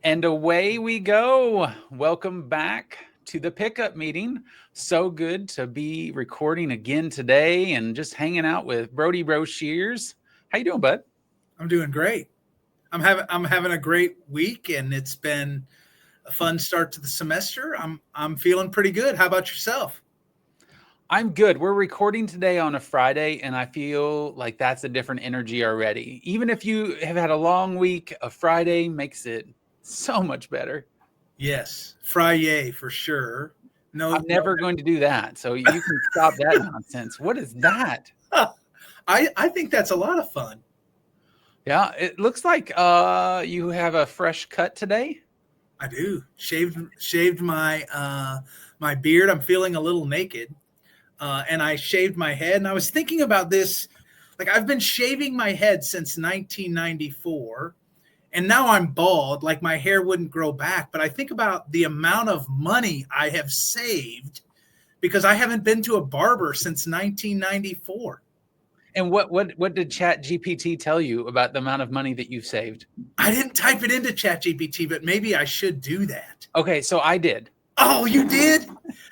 And away we go. Welcome back to the pickup meeting. So good to be recording again today and just hanging out with Brody Bro Shears. How you doing, bud? I'm doing great. I'm having a great week, and it's been a fun start to the semester. I'm feeling pretty good. How about yourself? I'm good. We're recording today on a Friday, and I feel like that's a different energy already. Even if you have had a long week, a Friday makes it so much better. Yes, Friday for sure. I'm never going to do that. So you can stop that nonsense. What is that? I think that's a lot of fun. Yeah, it looks like you have a fresh cut today. I do. Shaved my my beard. I'm feeling a little naked. And I shaved my head. And I was thinking about this. Like, I've been shaving my head since 1994. And now I'm bald, like my hair wouldn't grow back. But I think about the amount of money I have saved because I haven't been to a barber since 1994. And what did Chat GPT tell you about the amount of money that you've saved? I didn't type it into Chat GPT, but maybe I should do that. Okay, so I did. Oh, you did?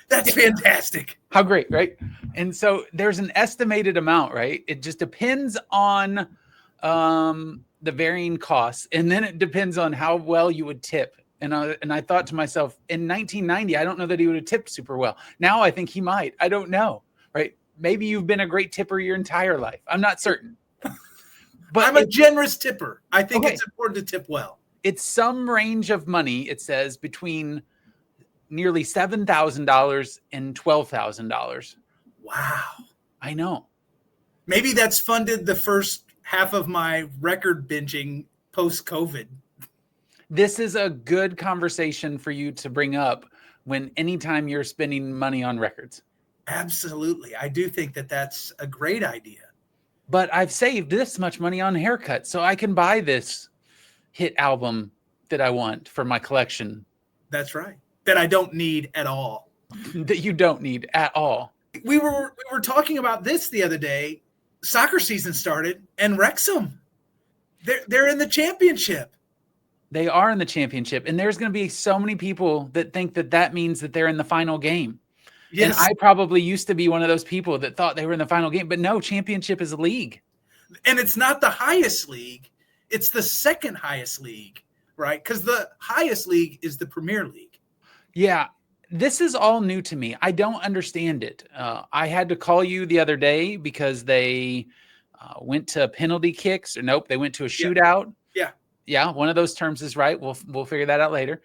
That's fantastic. How great, right? And so there's an estimated amount, right? It just depends on the varying costs, and then it depends on how well you would tip. And I thought to myself, in 1990, I don't know that he would have tipped super well. Now I think he might. I don't know, right? Maybe you've been a great tipper your entire life. I'm not certain. But I'm a generous tipper. I think it's important to tip well. It's some range of money, it says, between nearly $7,000 and $12,000. Wow. I know. Maybe that's funded the first half of my record binging post-COVID. This is a good conversation for you to bring up when anytime you're spending money on records. Absolutely. I do think that that's a great idea. But I've saved this much money on haircuts, so I can buy this hit album that I want for my collection. That's right. That I don't need at all. That you don't need at all. We were talking about this the other day. Soccer season started, and Wrexham, they're in the championship. They are in the championship, and there's going to be so many people that think that means that they're in the final game. Yes. And I probably used to be one of those people that thought they were in the final game, but no, championship is a league. And it's not the highest league. It's the second highest league, right? Because the highest league is the Premier League. Yeah, this is all new to me. I don't understand it. I had to call you the other day because they went to penalty kicks. Or nope, they went to a shootout. Yeah, one of those terms is right. We'll figure that out later.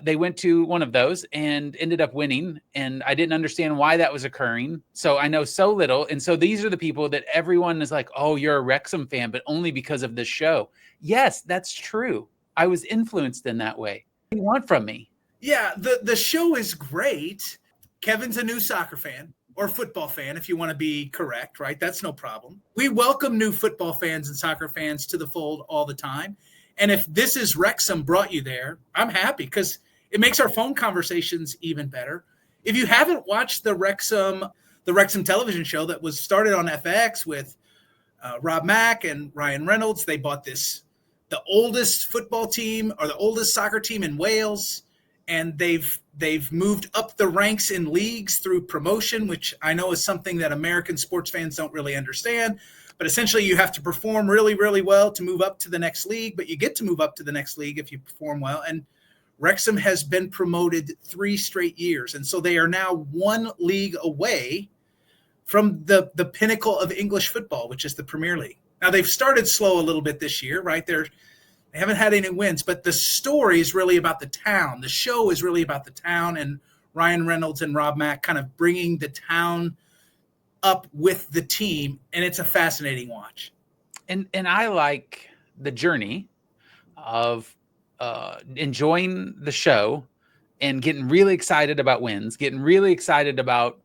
They went to one of those and ended up winning, and I didn't understand why that was occurring. So I know so little, and so these are the people that everyone is like, oh, you're a Wrexham fan, but only because of this show. Yes, that's true. I was influenced in that way. What do you want from me? Yeah, the show is great. Kevin's a new soccer fan or football fan, if you want to be correct, right? That's no problem. We welcome new football fans and soccer fans to the fold all the time. And if This Is Wrexham brought you there, I'm happy because it makes our phone conversations even better. If you haven't watched the Wrexham television show that was started on FX with Rob Mack and Ryan Reynolds, they bought the oldest football team or the oldest soccer team in Wales, and they've moved up the ranks in leagues through promotion, which I know is something that American sports fans don't really understand. But essentially, you have to perform really, really well to move up to the next league. But you get to move up to the next league if you perform well. And Wrexham has been promoted 3 straight years. And so they are now 1 league away from the pinnacle of English football, which is the Premier League. Now, they've started slow a little bit this year, right? They haven't had any wins. But the story is really about the town. The show is really about the town and Ryan Reynolds and Rob Mack kind of bringing the town up with the team, and it's a fascinating watch. And I like the journey of enjoying the show and getting really excited about wins, getting really excited about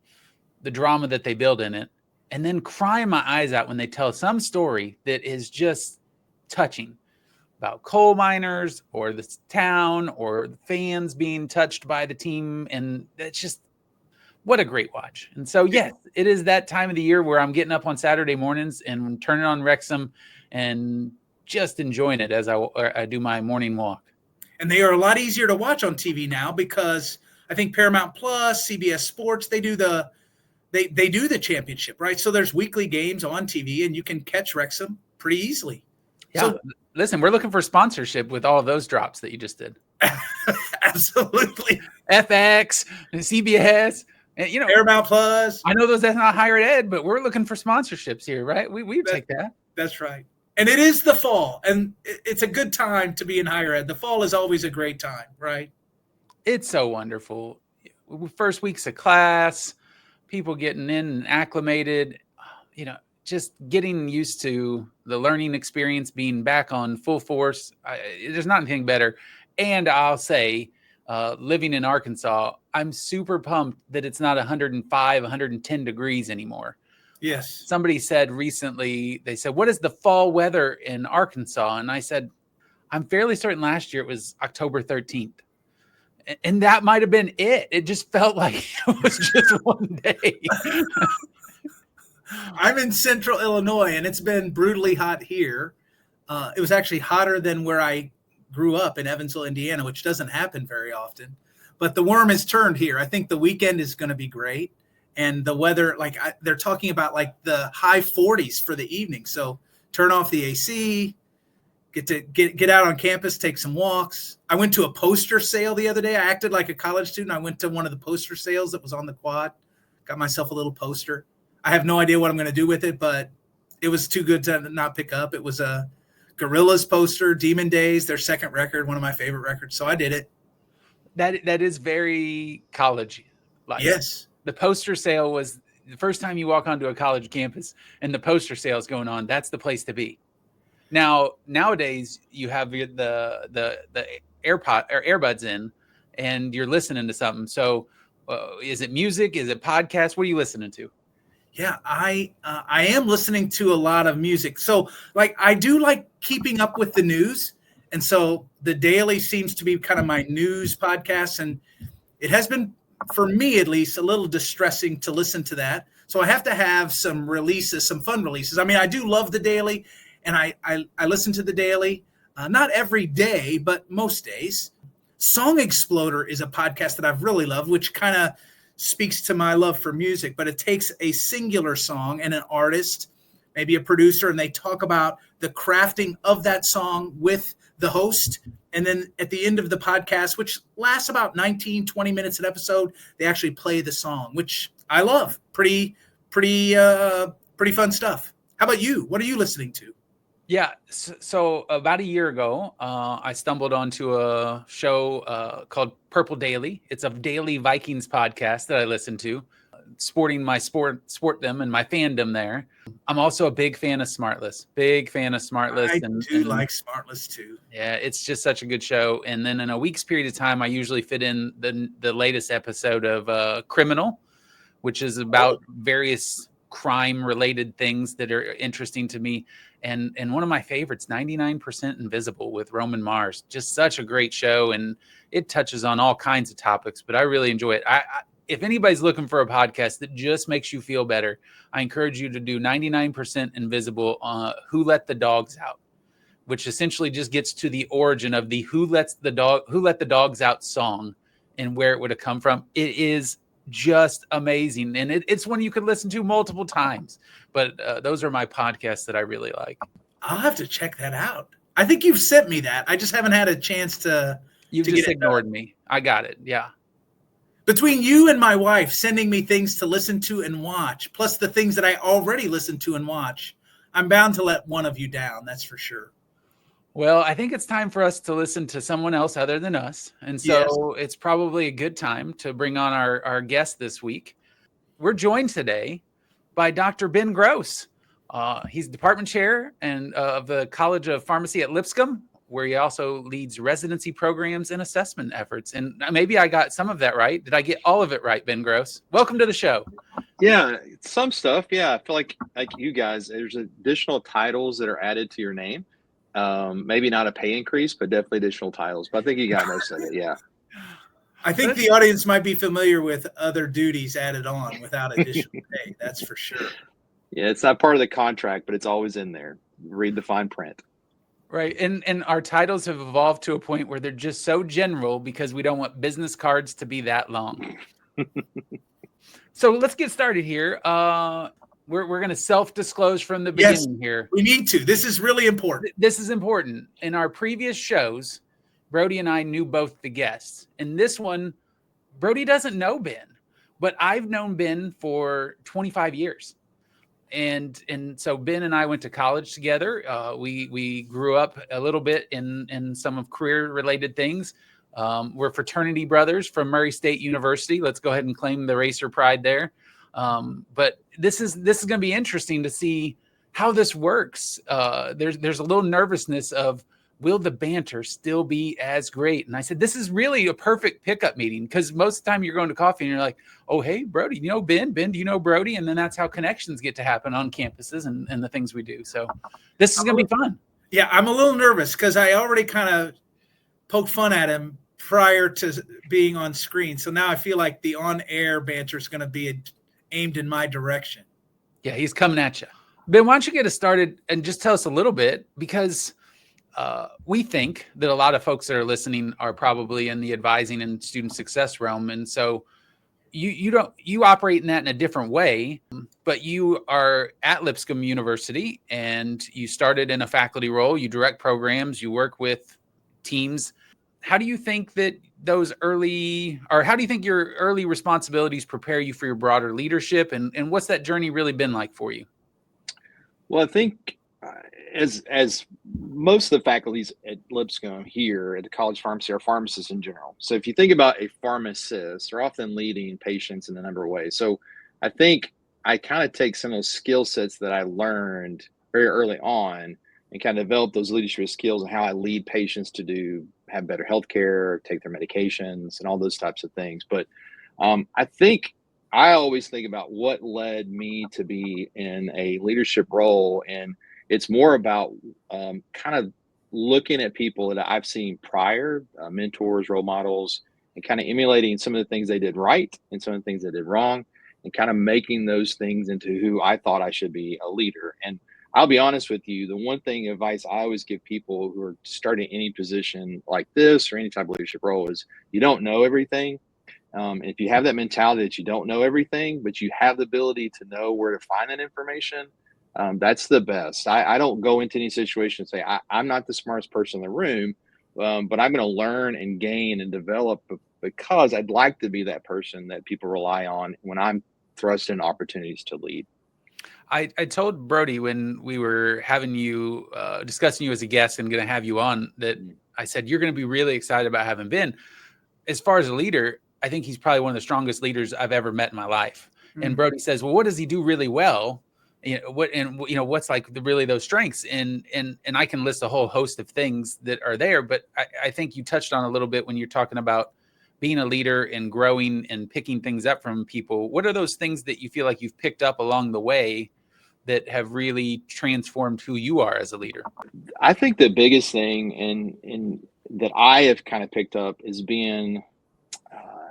the drama that they build in it, and then crying my eyes out when they tell some story that is just touching about coal miners or the town or the fans being touched by the team. And it's just, what a great watch. And so, yes, it is that time of the year where I'm getting up on Saturday mornings and turning on Wrexham and just enjoying it as I do my morning walk. And they are a lot easier to watch on TV now because I think Paramount Plus, CBS Sports, they do the championship, right? So there's weekly games on TV, and you can catch Wrexham pretty easily. Yeah. So, listen, we're looking for sponsorship with all of those drops that you just did. Absolutely. FX, CBS, and Paramount Plus. I know that's not higher ed, but we're looking for sponsorships here, right? We take that. That's right. And it is the fall, and it's a good time to be in higher ed. The fall is always a great time, right? It's so wonderful. First weeks of class, people getting in and acclimated, just getting used to the learning experience, being back on full force. There's not anything better. And I'll say, living in Arkansas, I'm super pumped that it's not 105, 110 degrees anymore. Yes. Somebody said recently, they said, what is the fall weather in Arkansas? And I said, I'm fairly certain last year it was October 13th. And that might have been it. It just felt like it was just one day. I'm in central Illinois, and it's been brutally hot here. It was actually hotter than where I grew up in Evansville, Indiana, which doesn't happen very often. But the worm has turned here. I think the weekend is going to be great. And the weather, they're talking about the high 40s for the evening. So turn off the AC, get out on campus, take some walks. I went to a poster sale the other day. I acted like a college student. I went to one of the poster sales that was on the quad, got myself a little poster. I have no idea what I'm going to do with it, but it was too good to not pick up. It was a Gorillaz poster, Demon Days, their second record, one of my favorite records. So I did it. That is very college. Yes. The poster sale was the first time you walk onto a college campus and the poster sale is going on. That's the place to be. Now, nowadays you have the AirPod or earbuds in and you're listening to something. So is it music? Is it podcast? What are you listening to? Yeah, I am listening to a lot of music. So I do like keeping up with the news. And so the Daily seems to be kind of my news podcast. And it has been, for me at least, a little distressing to listen to that. So I have to have some releases, some fun releases. I mean, I do love the Daily, and I listen to the Daily, not every day, but most days. Song Exploder is a podcast that I've really loved, which kind of speaks to my love for music, but it takes a singular song and an artist, maybe a producer, and they talk about the crafting of that song with the host. And then at the end of the podcast, which lasts about 19, 20 minutes an episode, they actually play the song, which I love. Pretty fun stuff. How about you? What are you listening to? Yeah. So about a year ago, I stumbled onto a show called Purple Daily. It's a daily Vikings podcast that I listen to, sporting my sportdom and my fandom there. I'm also a big fan of Smartless. I do like Smartless too. Yeah, it's just such a good show. And then in a week's period of time, I usually fit in the latest episode of Criminal, which is about various crime-related things that are interesting to me. And one of my favorites, 99% Invisible with Roman Mars. Just such a great show, and it touches on all kinds of topics, but I really enjoy it. If anybody's looking for a podcast that just makes you feel better, I encourage you to do 99% Invisible Who Let the Dogs Out, which essentially just gets to the origin of the Who Let the Dogs Out song and where it would have come from. It is just amazing, and it's one you could listen to multiple times. But those are my podcasts that I really like. I'll have to check that out. I think you've sent me that. I just haven't had a chance to. You've just ignored me. I got it. Yeah. Between you and my wife sending me things to listen to and watch, plus the things that I already listen to and watch, I'm bound to let one of you down. That's for sure. Well, I think it's time for us to listen to someone else other than us. And so It's probably a good time to bring on our guest this week. We're joined today by Dr. Ben Gross. He's department chair of the College of Pharmacy at Lipscomb, where he also leads residency programs and assessment efforts. And maybe I got some of that right. Did I get all of it right, Ben Gross? Welcome to the show. Yeah, some stuff. Yeah, I feel like you guys, there's additional titles that are added to your name. Maybe not a pay increase, but definitely additional titles. But I think you got most of it. Yeah. I think the audience might be familiar with other duties added on without additional pay. That's for sure. Yeah, it's not part of the contract, but it's always in there. Read the fine print. Right. And our titles have evolved to a point where they're just so general because we don't want business cards to be that long. So let's get started here. We're going to self-disclose from the beginning here. We need to. This is really important. This is important. In our previous shows, Brody and I knew both the guests. In this one, Brody doesn't know Ben, but I've known Ben for 25 years. And so Ben and I went to college together. We grew up a little bit in some of career-related things. We're fraternity brothers from Murray State University. Let's go ahead and claim the racer pride there. But this is going to be interesting to see how this works. There's a little nervousness of, will the banter still be as great? And I said, this is really a perfect pickup meeting, because most of the time you're going to coffee and you're like, oh, hey, Brody, you know Ben? Ben, do you know Brody? And then that's how connections get to happen on campuses and the things we do. So this is going to be fun. Yeah, I'm a little nervous because I already kind of poked fun at him prior to being on screen. So now I feel like the on-air banter is going to be aimed in my direction. Yeah, he's coming at you. Ben, why don't you get us started and just tell us a little bit, because we think that a lot of folks that are listening are probably in the advising and student success realm. And so you operate in that in a different way, but you are at Lipscomb University and you started in a faculty role, you direct programs, you work with teams. How do you think that how do you think your early responsibilities prepare you for your broader leadership? And what's that journey really been like for you? Well, I think as most of the faculties at Lipscomb here at the College of Pharmacy are pharmacists in general. So if you think about a pharmacist, they're often leading patients in a number of ways. So I think I kind of take some of those skill sets that I learned very early on and kind of develop those leadership skills and how I lead patients to have better healthcare, take their medications, and all those types of things. But I think I always think about what led me to be in a leadership role, and it's more about kind of looking at people that I've seen prior, mentors, role models, and kind of emulating some of the things they did right and some of the things they did wrong, and kind of making those things into who I thought I should be a leader. And I'll be honest with you, the one thing advice I always give people who are starting any position like this or any type of leadership role is you don't know everything. If you have that mentality that you don't know everything, but you have the ability to know where to find that information, that's the best. I don't go into any situation and say, I'm not the smartest person in the room, but I'm going to learn and gain and develop because I'd like to be that person that people rely on when I'm thrust in opportunities to lead. I told Brody when we were having you, discussing you as a guest and going to have you on, that I said, you're going to be really excited about having Ben. As far as a leader, I think he's probably one of the strongest leaders I've ever met in my life. Mm-hmm. And Brody says, well, what does he do really well? What's like really those strengths? And I can list a whole host of things that are there, but I think you touched on a little bit when you're talking about being a leader and growing and picking things up from people. What are those things that you feel like you've picked up along the way that have really transformed who you are as a leader? I think the biggest thing in that I have kind of picked up is being,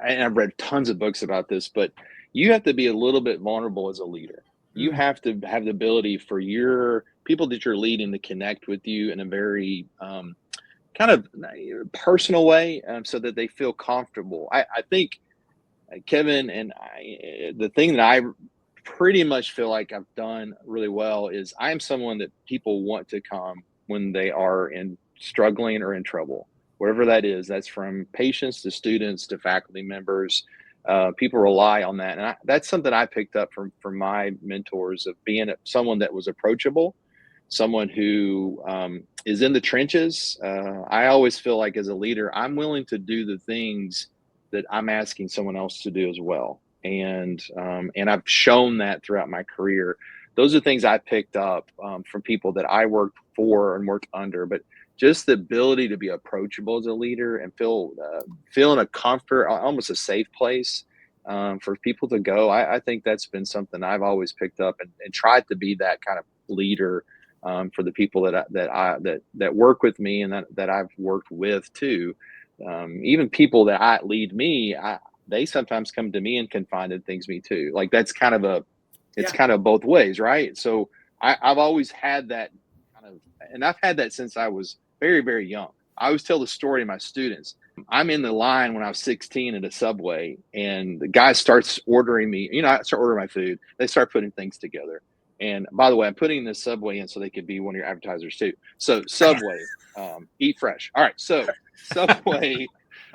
and I've read tons of books about this, but you have to be a little bit vulnerable as a leader. You have to have the ability for your people that you're leading to connect with you in a very kind of personal way, so that they feel comfortable. I think Kevin and I, the thing that I pretty much feel like I've done really well is I am someone that people want to come when they are struggling or in trouble, whatever that is. That's from patients to students to faculty members. People rely on that. And that's something I picked up from my mentors, of being someone that was approachable, someone who is in the trenches. I always feel like as a leader, I'm willing to do the things that I'm asking someone else to do as well. And I've shown that throughout my career. Those are things I picked up from people that I worked for and worked under, but just the ability to be approachable as a leader and feel in a comfort, almost a safe place for people to go. I think that's been something I've always picked up and tried to be that kind of leader for the people that work with me and that I've worked with too. Even people that lead me, they sometimes come to me and confide in things me too. Like that's kind of kind of both ways, right? So I've always had that kind of and I've had that since I was very, very young. I always tell the story to my students. I'm in the line when I was 16 at a Subway, and the guy starts ordering me. I start ordering my food. They start putting things together. And by the way, I'm putting this Subway in so they could be one of your advertisers too. So Subway, eat fresh. All right. So Subway.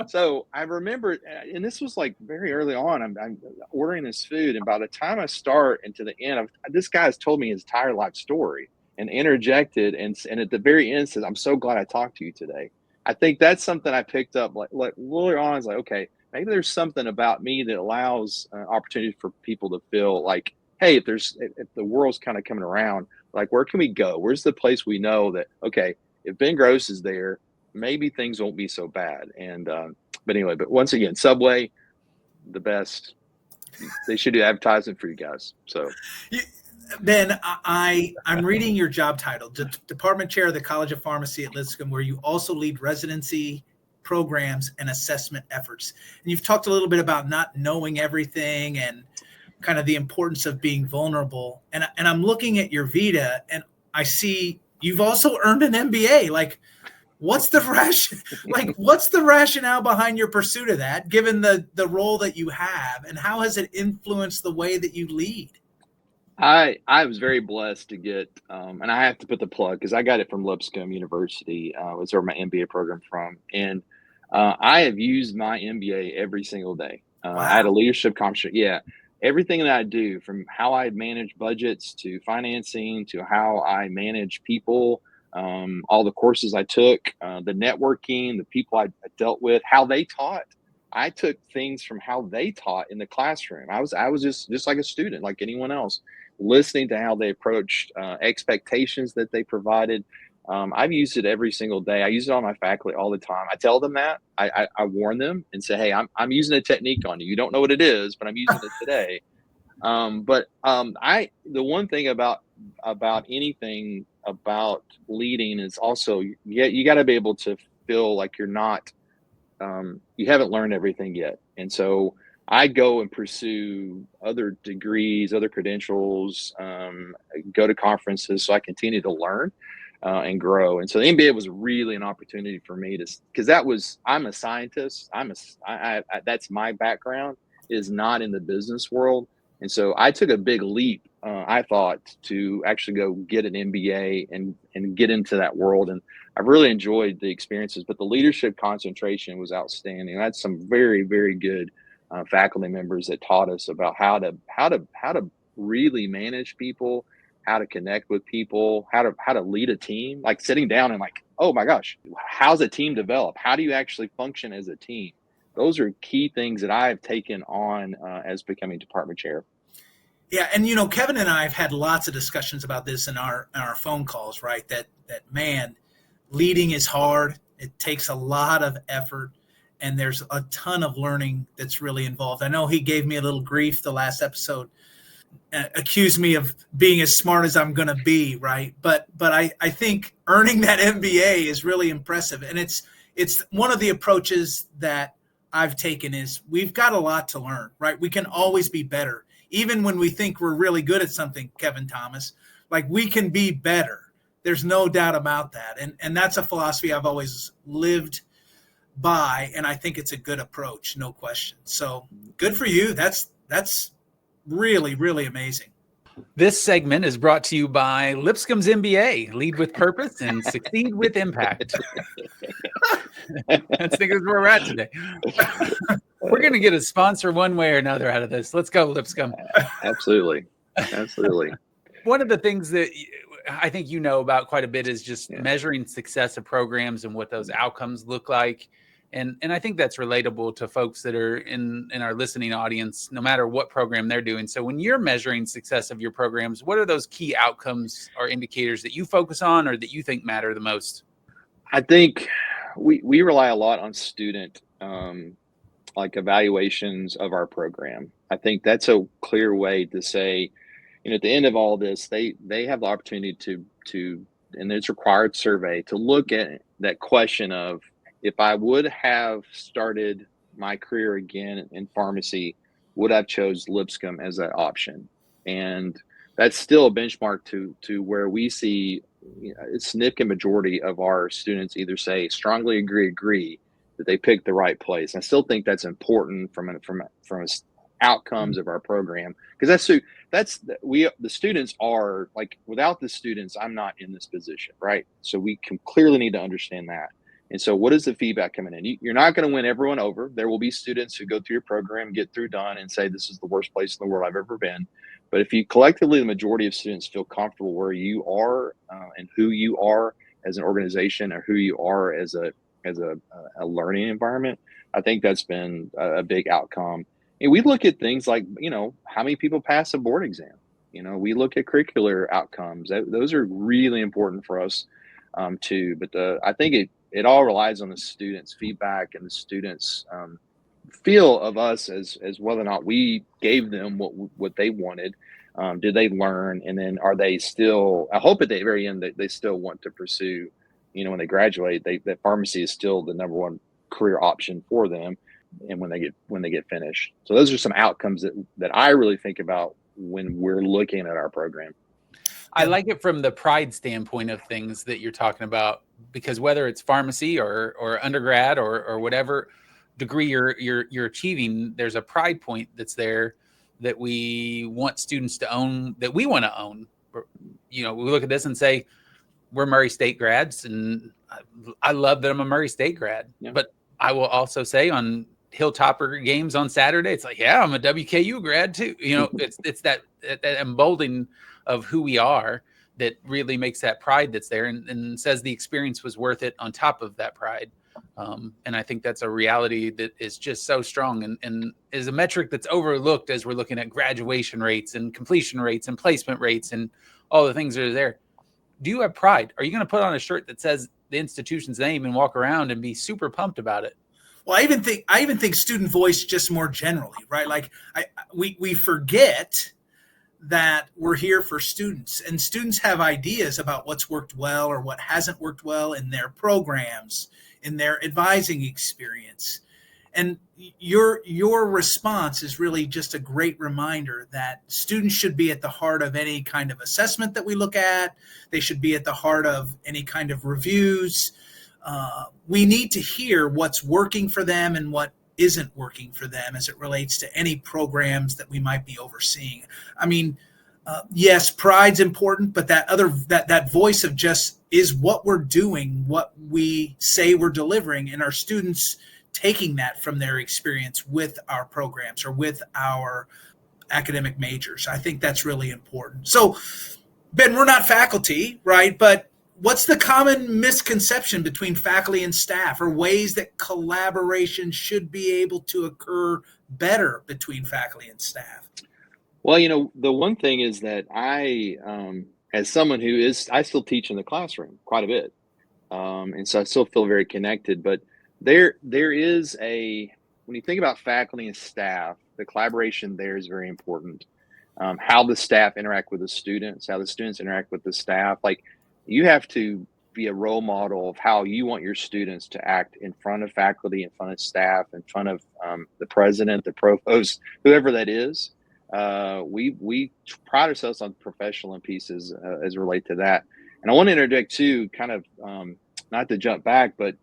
So I remember, and this was like very early on, I'm ordering this food. And by the time I start and to the end, this guy has told me his entire life story and interjected. And at the very end says, I'm so glad I talked to you today. I think that's something I picked up like early on. I was like, okay, maybe there's something about me that allows opportunity for people to feel like, hey, if the world's kind of coming around, like, where can we go? Where's the place we know that, okay, if Ben Gross is there, maybe things won't be so bad. And but anyway, but once again, Subway, the best. They should do advertising for you guys. So Ben, I'm reading your job title, Department Chair of the College of Pharmacy at Lipscomb, where you also lead residency programs and assessment efforts. And you've talked a little bit about not knowing everything and kind of the importance of being vulnerable. And I'm looking at your Vita, and I see you've also earned an MBA. Like, what's the rationale behind your pursuit of that, given the role that you have, and how has it influenced the way that you lead? I was very blessed to get, and I have to put the plug because I got it from Lipscomb University. Was where my MBA program from, and I have used my MBA every single day. Wow. I had a leadership conference. Yeah, everything that I do, from how I manage budgets to financing to how I manage people, all the courses I took, the networking, the people I dealt with, how they taught. I took things from how they taught in the classroom. I was just like a student, like anyone else, listening to how they approached expectations that they provided. I've used it every single day. I use it on my faculty all the time. I tell them that. I warn them and say, hey, I'm using a technique on you. You don't know what it is, but I'm using it today. The one thing about anything about leading is also, you got to be able to feel like you're not, you haven't learned everything yet. And so I go and pursue other degrees, other credentials, go to conferences so I continue to learn and grow. And so the MBA was really an opportunity for me because I'm a scientist. That's my background, is not in the business world. And so I took a big leap, I thought, to actually go get an MBA and get into that world. And I really enjoyed the experiences, but the leadership concentration was outstanding. I had some very, very good faculty members that taught us about how to really manage people, how to connect with people, how to lead a team, like sitting down and like, oh my gosh, how's a team develop? How do you actually function as a team? Those are key things that I have taken on as becoming department chair. Yeah, and Kevin and I have had lots of discussions about this in our phone calls, right? That man, leading is hard. It takes a lot of effort, and there's a ton of learning that's really involved. I know he gave me a little grief the last episode, accused me of being as smart as I'm going to be, right? But I think earning that MBA is really impressive, and it's one of the approaches that I've taken is we've got a lot to learn, right? We can always be better. Even when we think we're really good at something, Kevin Thomas, like, we can be better. There's no doubt about that. And that's a philosophy I've always lived by, and I think it's a good approach, no question. So good for you. That's really, really amazing. This segment is brought to you by Lipscomb's MBA, lead with purpose and succeed with impact. That's where we're at today. We're going to get a sponsor one way or another out of this. Let's go, Lipscomb. Absolutely. One of the things that I think about quite a bit is just measuring success of programs and what those outcomes look like. And I think that's relatable to folks that are in our listening audience, no matter what program they're doing. So when you're measuring success of your programs, what are those key outcomes or indicators that you focus on or that you think matter the most? I think we rely a lot on student evaluations of our program. I think that's a clear way to say, at the end of all this, they have the opportunity to and it's required survey to look at that question of, if I would have started my career again in pharmacy, would I have chose Lipscomb as that option? And that's still a benchmark to where we see a significant majority of our students either say strongly agree that they picked the right place. And I still think that's important from outcomes of our program, because the students are like, without the students, I'm not in this position, right? So we can clearly need to understand that. And so what is the feedback coming in? You're not going to win everyone over. There will be students who go through your program, get through done, and say, this is the worst place in the world I've ever been. But if you collectively, the majority of students feel comfortable where you are and who you are as an organization, or who you are as a learning environment, I think that's been a big outcome. And we look at things like, how many people pass a board exam? We look at curricular outcomes. Those are really important for us too. But I think it all relies on the students' feedback and the students' feel of us as whether or not we gave them what they wanted. Did they learn? And then are they still, I hope at the very end that they still want to pursue, when they graduate, that pharmacy is still the number one career option for them. And when they get finished. So those are some outcomes that I really think about when we're looking at our program. I like it from the pride standpoint of things that you're talking about, because whether it's pharmacy or undergrad or whatever degree you're achieving, there's a pride point that's there that we want students to own, that we want to own. We look at this and say, we're Murray State grads, and I love that I'm a Murray State grad. Yeah. But I will also say, on Hilltopper games on Saturday, it's like, yeah, I'm a WKU grad too. It's that emboldening of who we are that really makes that pride that's there, and says the experience was worth it on top of that pride. And I think that's a reality that is just so strong and is a metric that's overlooked as we're looking at graduation rates and completion rates and placement rates and all the things that are there. Do you have pride? Are you going to put on a shirt that says the institution's name and walk around and be super pumped about it? Well, I even think student voice just more generally, right? Like we forget that we're here for students, and students have ideas about what's worked well or what hasn't worked well in their programs, in their advising experience. And your response is really just a great reminder that students should be at the heart of any kind of assessment that we look at. They should be at the heart of any kind of reviews. We need to hear what's working for them and what isn't working for them as it relates to any programs that we might be overseeing. I mean, yes, pride's important, but that voice of just, is what we're doing what we say we're delivering, and our students taking that from their experience with our programs or with our academic majors. I think that's really important. So, Ben, we're not faculty, right? But what's the common misconception between faculty and staff, or ways that collaboration should be able to occur better between faculty and staff? Well, the one thing is that I, as someone I still teach in the classroom quite a bit. And so I still feel very connected, but there is when you think about faculty and staff, the collaboration there is very important. How the staff interact with the students, how the students interact with the staff. Like, you have to be a role model of how you want your students to act in front of faculty, in front of staff, in front of the president, the provost, whoever that is. We pride ourselves on professional pieces as it relate to that. And I want to interject too, kind of not to jump back, but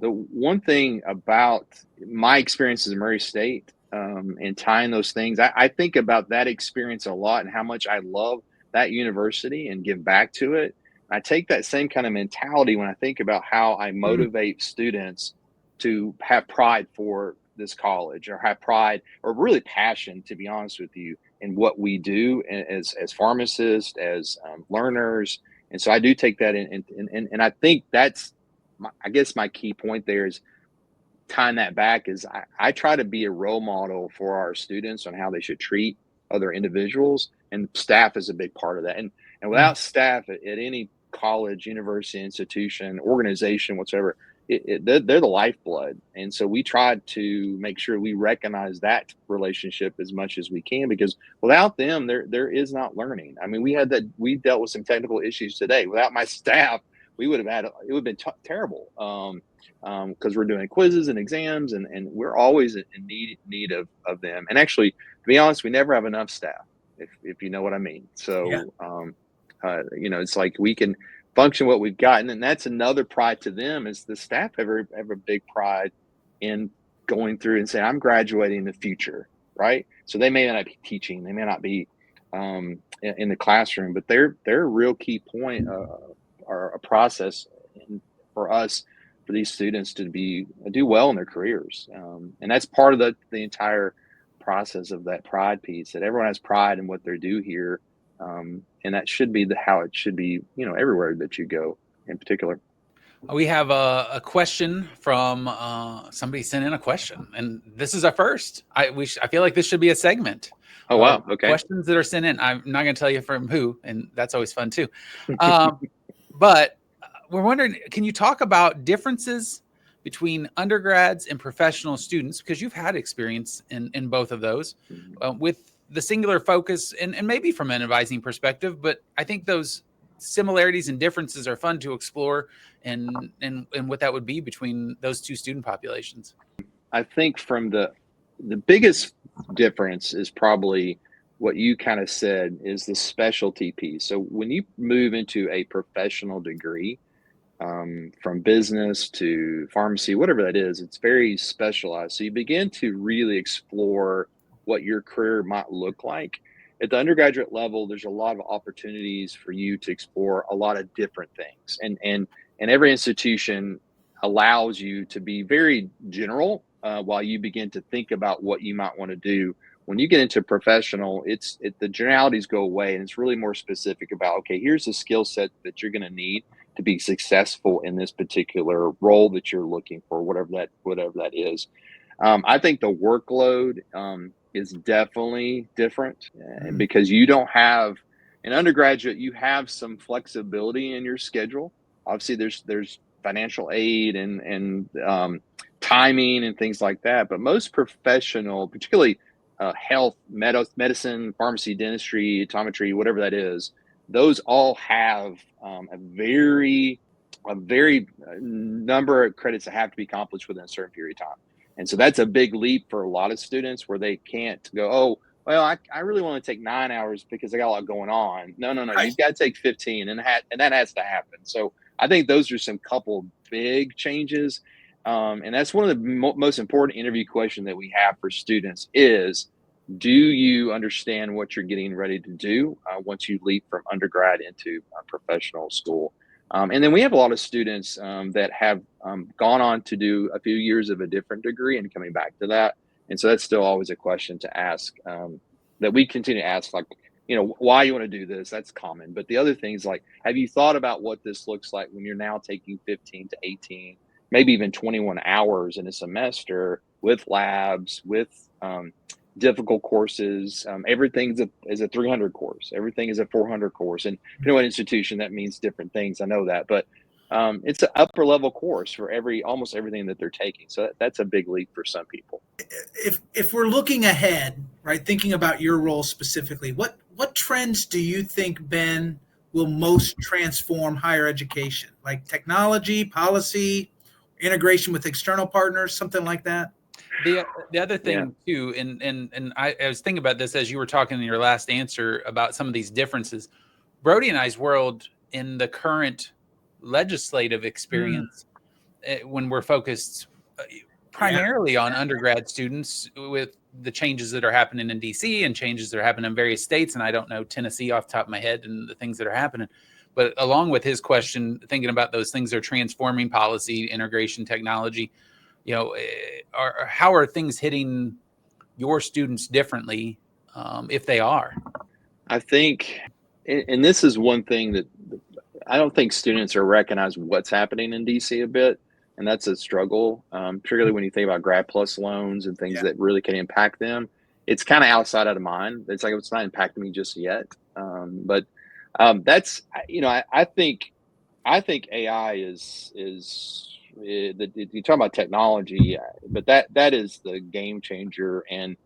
the one thing about my experiences in Murray State and tying those things, I think about that experience a lot and how much I love that university and give back to it. I take that same kind of mentality when I think about how I motivate students to have pride for this college, or have pride or really passion, to be honest with you, in what we do as pharmacists, as learners. And so I do take that in, and I think that's, I guess my key point there is tying that back is I try to be a role model for our students on how they should treat other individuals, and staff is a big part of that. And without staff at any college, university, institution, organization, whatsoever, they're the lifeblood. And so we try to make sure we recognize that relationship as much as we can, because without them, there is not learning. I mean, we dealt with some technical issues today. Without my staff, it would have been terrible. Because we're doing quizzes and exams, and we're always in need of them. And actually, to be honest, we never have enough staff, if you know what I mean. So, it's like function what we've gotten. And that's another pride to them, is the staff have a big pride in going through and saying, I'm graduating in the future, right? So they may not be teaching, they may not be in the classroom, but they're a real key point or a process for us, for these students to do well in their careers. And that's part of the entire process of that pride piece, that everyone has pride in what they do here. And that should be how it should be, everywhere that you go in particular. We have a question from somebody sent in a question, and this is our first. I feel like this should be a segment. Oh, wow. Okay. Questions that are sent in. I'm not going to tell you from who, and that's always fun too. But we're wondering, can you talk about differences between undergrads and professional students? Because you've had experience in both of those, with the singular focus and maybe from an advising perspective. But I think those similarities and differences are fun to explore, and what that would be between those two student populations. I think from the biggest difference is probably what you kind of said, is the specialty piece. So when you move into a professional degree, from business to pharmacy, whatever that is, it's very specialized. So you begin to really explore what your career might look like. At the undergraduate level, there's a lot of opportunities for you to explore a lot of different things. And every institution allows you to be very general while you begin to think about what you might want to do. When you get into professional, the generalities go away, and it's really more specific about, okay, here's the skill set that you're going to need to be successful in this particular role that you're looking for, whatever that is. I think the workload is definitely different, because you don't have an undergraduate. You have some flexibility in your schedule. Obviously, there's financial aid and timing and things like that. But most professional, particularly health, medicine, pharmacy, dentistry, optometry, whatever that is, those all have a very number of credits that have to be accomplished within a certain period of time. And so that's a big leap for a lot of students, where they can't go, oh, well, I really want to take 9 hours because I got a lot going on. No. You've got to take 15, and that has to happen. So I think those are some couple big changes. And that's one of the most important interview questions that we have for students is, do you understand what you're getting ready to do once you leap from undergrad into professional school? And then we have a lot of students that have gone on to do a few years of a different degree and coming back to that. And so that's still always a question to ask, that we continue to ask, like, why you want to do this. That's common. But the other things, like, have you thought about what this looks like when you're now taking 15 to 18, maybe even 21 hours in a semester with labs, with difficult courses? Everything is a 300 course. Everything is a 400 course. And depending on what institution, that means different things. I know that, but it's an upper level course for almost everything that they're taking. So that's a big leap for some people. If we're looking ahead, right, thinking about your role specifically, what trends do you think, Ben, will most transform higher education? Like technology, policy, integration with external partners, something like that? The other thing too, and I was thinking about this as you were talking in your last answer about some of these differences. Brody and I's world in the current legislative experience, when we're focused primarily on undergrad students, with the changes that are happening in DC and changes that are happening in various states, and I don't know Tennessee off the top of my head and the things that are happening. But along with his question, thinking about those things are transforming policy, integration, technology. How are things hitting your students differently, if they are? I think, and this is one thing that I don't think students are recognizing what's happening in DC a bit. And that's a struggle, particularly when you think about grad plus loans and things that really can impact them. It's kind of outside of mind. It's like, it's not impacting me just yet. But that's, I think AI is you talk about technology, but that is the game changer. And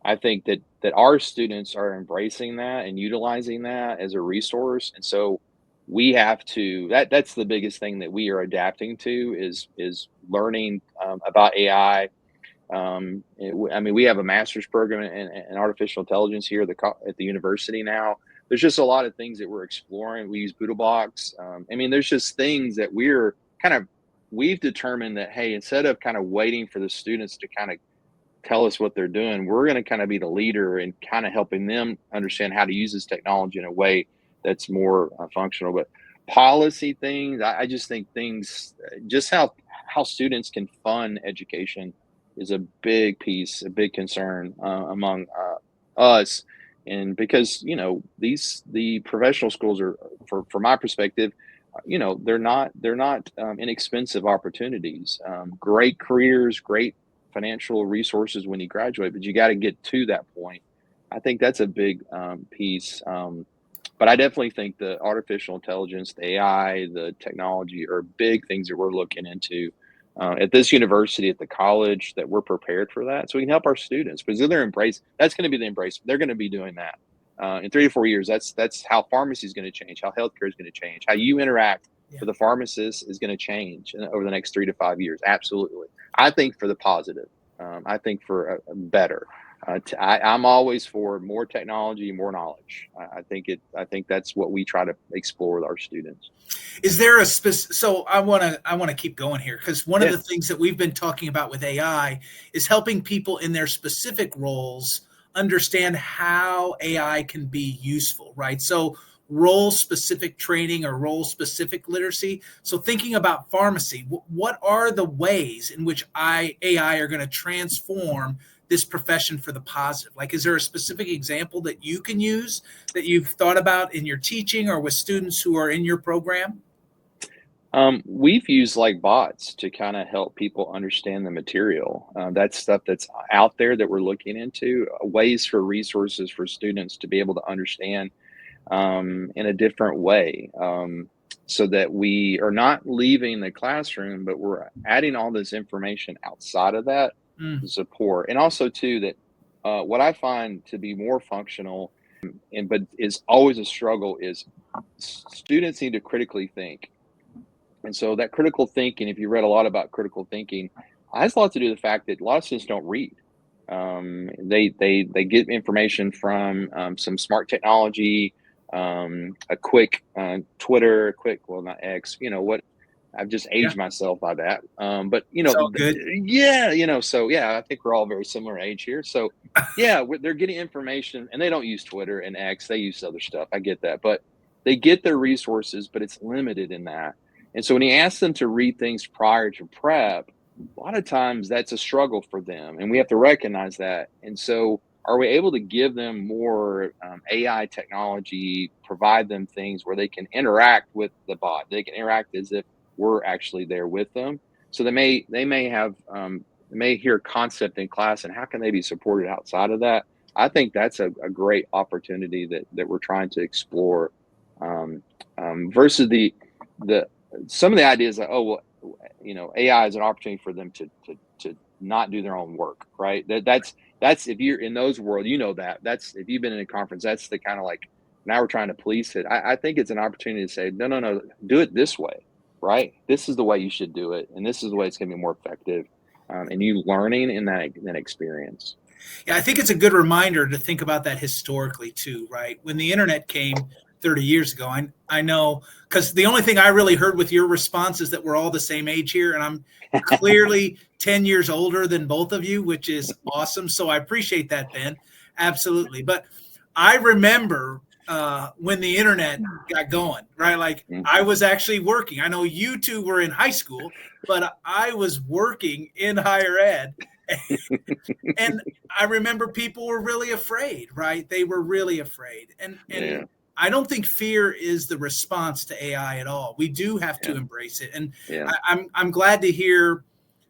I think that our students are embracing that and utilizing that as a resource. And so we have to, that's the biggest thing that we are adapting to is learning about AI. We have a master's program in artificial intelligence here at the university now. there's just a lot of things that we're exploring. We use Boodlebox. I mean, there's just things that we've determined that, hey, instead of kind of waiting for the students to kind of tell us what they're doing, we're going to kind of be the leader and kind of helping them understand how to use this technology in a way that's more functional. But policy things, I just think things, just how students can fund education is a big piece, a big concern among us. And because, the professional schools are, from my perspective, they're not inexpensive opportunities, great careers, great financial resources when you graduate, but you got to get to that point. I think that's a big piece. But I definitely think the artificial intelligence, the AI, the technology are big things that we're looking into at this university, at the college, that we're prepared for that. So we can help our students, because they're that's going to be the embrace. They're going to be doing that. In 3 to 4 years, that's how pharmacy is going to change, how healthcare is going to change, how you interact with the pharmacist is going to change over the next 3 to 5 years. Absolutely. I think for the positive. I think for a better. I'm always for more technology, more knowledge. I think that's what we try to explore with our students. Is there so I want to keep going here, because one of the things that we've been talking about with AI is helping people in their specific roles understand how AI can be useful, right? So role-specific training or role-specific literacy. So thinking about pharmacy, what are the ways in which AI are going to transform this profession for the positive? Like, is there a specific example that you can use that you've thought about in your teaching or with students who are in your program? We've used like bots to kind of help people understand the material. That's stuff that's out there that we're looking into, ways for resources for students to be able to understand in a different way, so that we are not leaving the classroom, but we're adding all this information outside of that to support. And also too, that what I find to be more functional, but is always a struggle, is students need to critically think. And so that critical thinking, if you read a lot about critical thinking, has a lot to do with the fact that a lot of students don't read. They get information from some smart technology, a quick Twitter, not X, I've just aged myself by that. But I think we're all very similar age here. So they're getting information, and they don't use Twitter and X, they use other stuff. I get that, but they get their resources, but it's limited in that. And so when you ask them to read things prior to prep, a lot of times that's a struggle for them, and we have to recognize that. And so are we able to give them more AI technology, provide them things where they can interact with the bot? They can interact as if we're actually there with them. So they may hear concept in class, and how can they be supported outside of that? I think that's a great opportunity that we're trying to explore, versus the some of the ideas that, AI is an opportunity for them to not do their own work, right? That's if you're in those world, that's, if you've been in a conference, that's the kind of like, now we're trying to police it. I think it's an opportunity to say, no, do it this way, right? This is the way you should do it, and this is the way it's going to be more effective, and you learning in that experience. Yeah, I think it's a good reminder to think about that historically too, right? When the internet came 30 years ago, I know, because the only thing I really heard with your response is that we're all the same age here, and I'm clearly 10 years older than both of you, which is awesome. So I appreciate that, Ben. Absolutely. But I remember when the internet got going, right? Like, I was actually working. I know you two were in high school, but I was working in higher ed. And I remember people were really afraid, right? They were really afraid. And I don't think fear is the response to AI at all. We do have to embrace it. And I'm glad to hear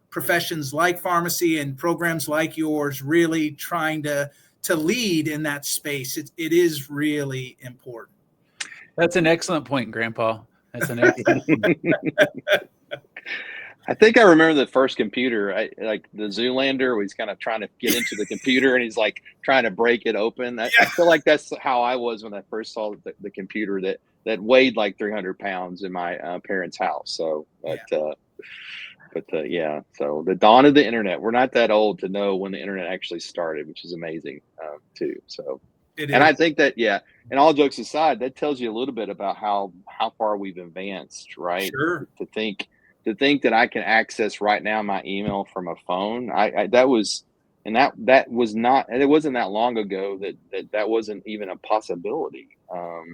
professions like pharmacy and programs like yours really trying to lead in that space. It is really important. That's an excellent point, Grandpa. That's an excellent point. I think I remember the first computer, like the Zoolander, where he's kind of trying to get into the computer and he's like trying to break it open. I feel like that's how I was when I first saw the computer that weighed like 300 pounds in my parents' house. So, so the dawn of the internet. We're not that old to know when the internet actually started, which is amazing too. So. And I think that, and all jokes aside, that tells you a little bit about how far we've advanced, right? Sure. To think that I can access right now my email from a phone. That was not, and it wasn't that long ago that wasn't even a possibility.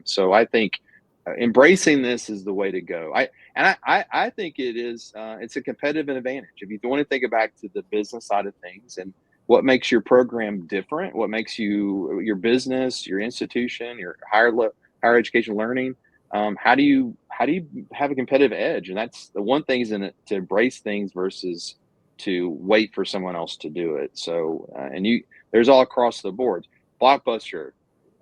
So I think embracing this is the way to go. I think it is. It's a competitive advantage. If you want to think back to the business side of things and what makes your program different, what makes your business, your institution, your higher education learning, how do you have a competitive edge? And that's the one thing, isn't it, to embrace things versus to wait for someone else to do it. So there's all across the board. Blockbuster,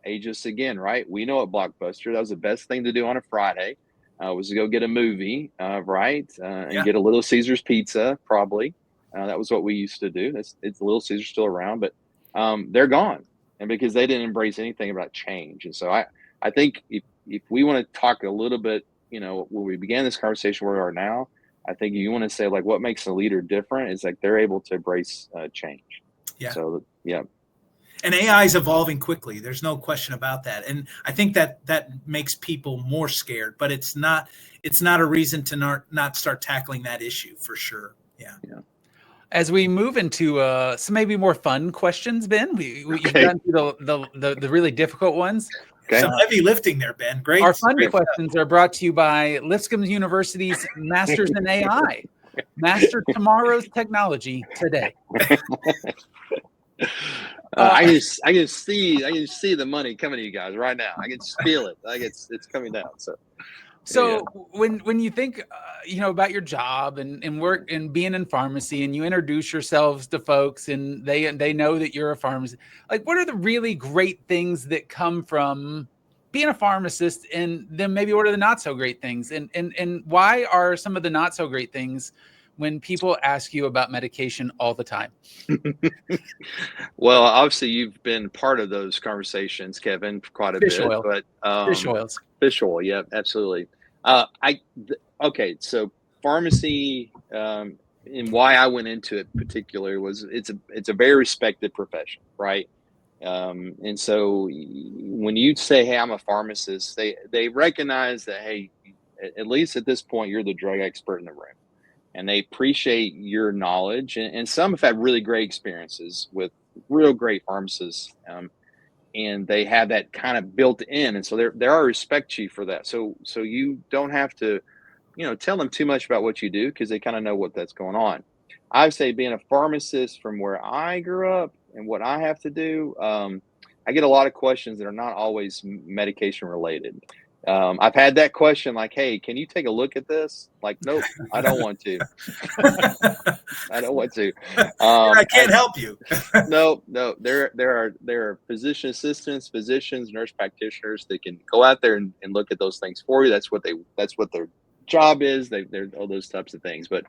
ageist again, right? We know at Blockbuster that was the best thing to do on a Friday, was to go get a movie, right, and get a Little Caesars pizza, probably. That was what we used to do. It's Little Caesars still around, but they're gone, and because they didn't embrace anything about change. And so I think if we want to talk a little bit, when we began this conversation where we are now, I think you want to say, like, what makes a leader different is like they're able to embrace change. Yeah. So And AI is evolving quickly. There's no question about that. And I think that makes people more scared, but it's not a reason to not start tackling that issue, for sure. Yeah. As we move into some maybe more fun questions, Ben, you've gotten through the really difficult ones. Okay. Some heavy lifting there, Ben. Great. Our fun questions are brought to you by Lipscomb University's Masters in AI. Master tomorrow's technology today. I can see the money coming to you guys right now. I can feel it. It's coming down. So when you think about your job and work and being in pharmacy, and you introduce yourselves to folks and they know that you're a pharmacist, like, what are the really great things that come from being a pharmacist, and then maybe what are the not so great things, and why are some of the not so great things when people ask you about medication all the time? Well, obviously you've been part of those conversations, Kevin, quite a bit. But fish oil, yeah, absolutely. Okay, so pharmacy, and why I went into it particularly was it's a very respected profession, right? And so when you say, hey, I'm a pharmacist, they recognize that, hey, at least at this point, you're the drug expert in the room. And they appreciate your knowledge. And some have had really great experiences with real great pharmacists. And they have that kind of built in. And so there are respect you for that. So you don't have to, tell them too much about what you do, because they kind of know what that's going on. I would say, being a pharmacist from where I grew up and what I have to do, I get a lot of questions that are not always medication related. I've had that question, like, hey, can you take a look at this? Like, nope, I don't want to. I don't want to. I can't help you. No. There are physician assistants, physicians, nurse practitioners that can go out there and look at those things for you. That's what their job is. They're all those types of things. But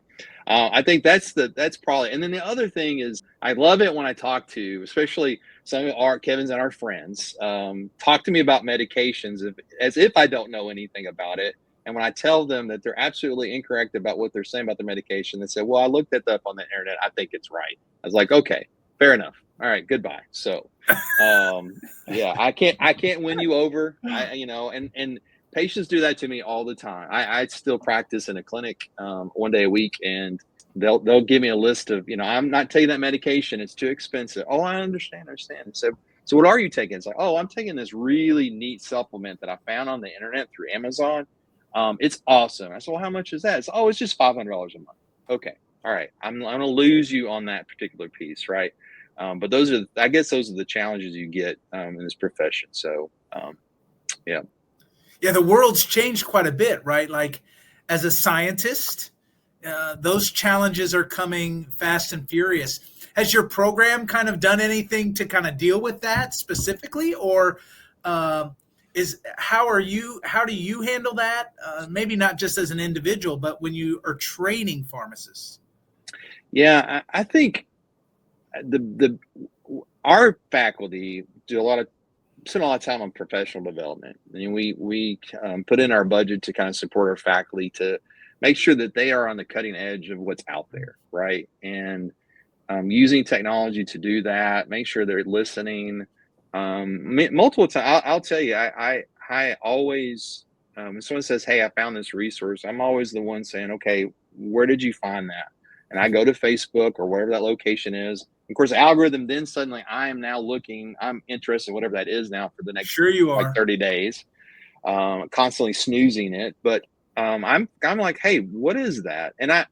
I think that's probably. And then the other thing is, I love it when I talk to, especially some of our Kevin's and our friends, talk to me about medications as if I don't know anything about it. And when I tell them that they're absolutely incorrect about what they're saying about their medication, they say, well, I looked that up on the internet. I think it's right. I was like, okay, fair enough. All right, goodbye. So, I can't win you over. And patients do that to me all the time. I still practice in a clinic 1 day a week, and they'll give me a list of, I'm not taking that medication. It's too expensive. Oh, I understand. So what are you taking? It's like, oh, I'm taking this really neat supplement that I found on the internet through Amazon. It's awesome. I said, well, how much is that? It's just $500 a month. Okay. All right. I'm going to lose you on that particular piece. Right. But I guess those are the challenges you get in this profession. So, yeah. Yeah, the world's changed quite a bit, right? Like, as a scientist, those challenges are coming fast and furious. Has your program kind of done anything to kind of deal with that specifically, or how do you handle that? Maybe not just as an individual, but when you are training pharmacists. Yeah, I think our faculty spend a lot of time on professional development. I mean, we put in our budget to kind of support our faculty to make sure that they are on the cutting edge of what's out there, right? And using technology to do that, make sure they're listening, Multiple times. I'll tell you, I always, when someone says, "Hey, I found this resource," I'm always the one saying, "Okay, where did you find that?" And I go to Facebook or wherever that location is. Of course, the algorithm then suddenly I am now looking, I'm interested in whatever that is now for the next Sure you are. like 30 days, constantly snoozing it. But I'm like, hey, what is that? And I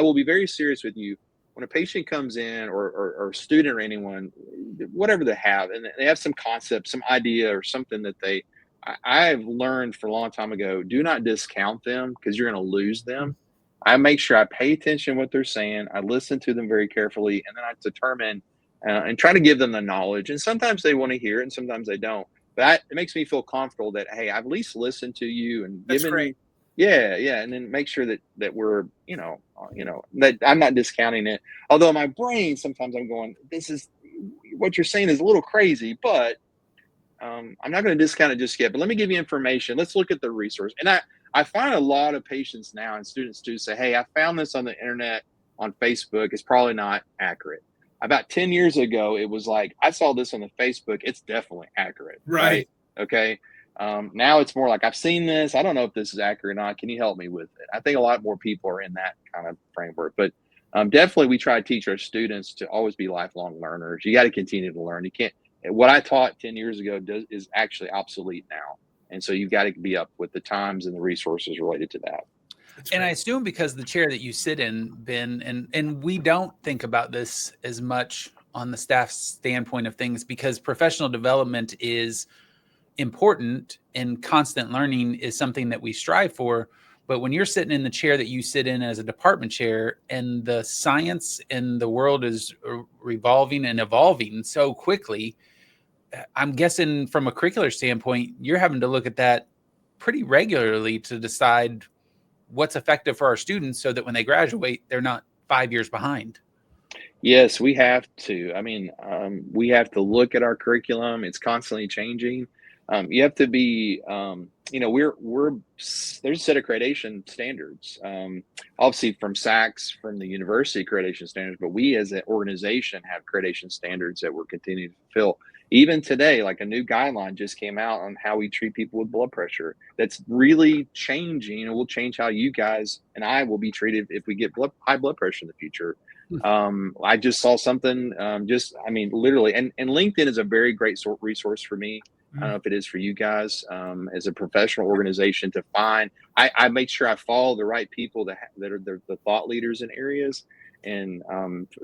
will be very serious with you. When a patient comes in or a student or anyone, whatever they have, and they have some concept, some idea or something that I've learned for a long time ago, do not discount them because you're going to lose them. I make sure I pay attention to what they're saying. I listen to them very carefully, and then I determine and try to give them the knowledge. And sometimes they want to hear it, and sometimes they don't. But it makes me feel comfortable that, hey, I've at least listened to you and That's given great. yeah, and then make sure that we're, that I'm not discounting it. Although my brain sometimes I'm going, this is what you're saying is a little crazy, but I'm not going to discount it just yet. But let me give you information. Let's look at the resource. And I find a lot of patients now and students do say, hey, I found this on the internet on Facebook. It's probably not accurate. About 10 years ago, it was like, I saw this on the Facebook. It's definitely accurate. Right? Okay. Now it's more like, I've seen this. I don't know if this is accurate or not. Can you help me with it? I think a lot more people are in that kind of framework. But definitely we try to teach our students to always be lifelong learners. You got to continue to learn. You can't. What I taught 10 years ago is actually obsolete now. And so you've got to be up with the times and the resources related to that. And I assume because the chair that you sit in, Ben, and we don't think about this as much on the staff standpoint of things, because professional development is important and constant learning is something that we strive for. But when you're sitting in the chair that you sit in as a department chair, and the science and the world is revolving and evolving so quickly, I'm guessing from a curricular standpoint, you're having to look at that pretty regularly to decide what's effective for our students so that when they graduate, they're not 5 years behind. Yes, we have to. I mean, we have to look at our curriculum. It's constantly changing. You have to be, there's a set of accreditation standards, obviously from SACS, from the university accreditation standards, but we as an organization have accreditation standards that we're continuing to fulfill. Even today, like a new guideline just came out on how we treat people with blood pressure. That's really changing, and will change how you guys and I will be treated if we get high blood pressure in the future. I just saw something, literally, and LinkedIn is a very great resource for me. I don't know if it is for you guys as a professional organization to find. I make sure I follow the right people that are the thought leaders in areas, and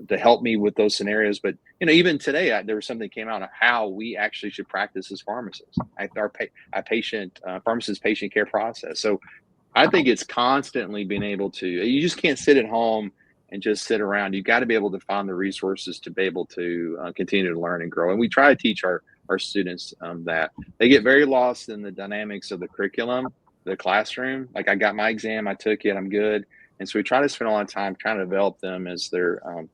to help me with those scenarios. But even today, there was something that came out on how we actually should practice as pharmacists. Our pharmacist patient care process. So I think it's constantly being able to. You just can't sit at home and just sit around. You've got to be able to find the resources to be able to continue to learn and grow. And we try to teach our students that. They get very lost in the dynamics of the curriculum, the classroom. Like, I got my exam, I took it, I'm good. And so we try to spend a lot of time trying to develop them as their kind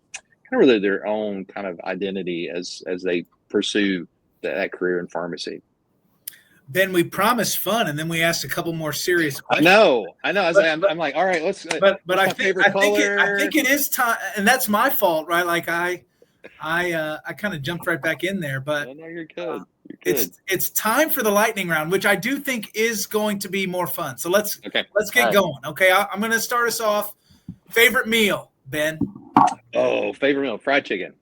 of really their own kind of identity as they pursue that career in pharmacy. Ben, we promised fun, and then we asked a couple more serious questions. I know. I'm like, all right, let's. But I think it is time, and that's my fault, right? Like I kind of jumped right back in there, but no, you're good. You're good. It's time for the lightning round, which I do think is going to be more fun. So let's get going. Okay, I'm going to start us off. Favorite meal, Ben? Oh, favorite meal, fried chicken.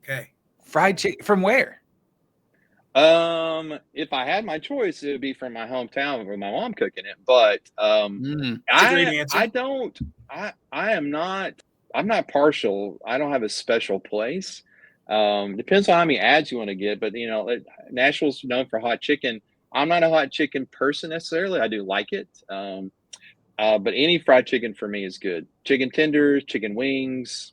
Okay, fried chicken from where? If I had my choice, it would be from my hometown with my mom cooking it. But I'm not partial. I don't have a special place. Depends on how many ads you want to get, but Nashville's known for hot chicken. I'm not a hot chicken person necessarily. I do like it. But any fried chicken for me is good. Chicken tenders, chicken wings,